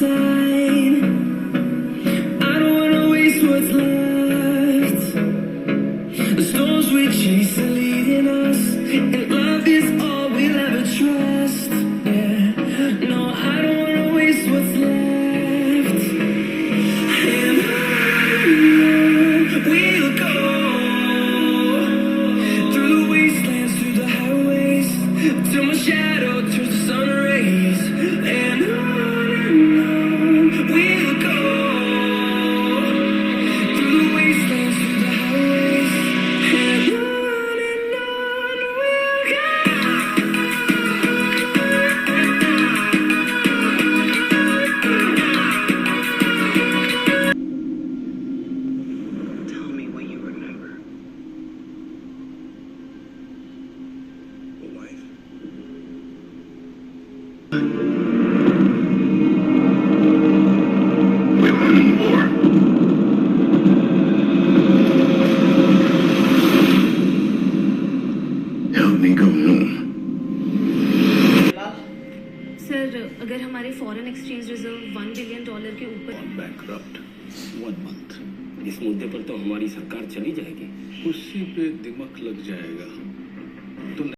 side. I don't wanna waste what's left. The storms we chase are leading us, and love is all we'll ever trust. Yeah, no, I don't wanna waste what's left. And on we'll go, through the wastelands, through the highways, till my shadow turns to sun rays. And on we'll go, through the wastelands, through the highways. And on we'll go. Tell me what you remember. A wife. We were in war. Help me go home. Sir अगर हमारे foreign exchange reserve $1 billion के ऊपर Bankrupt. 1 month. इस मुद्दे पर तो हमारी सरकार चली जाएगी। उसी पे दिमाग लग जाएगा। तुम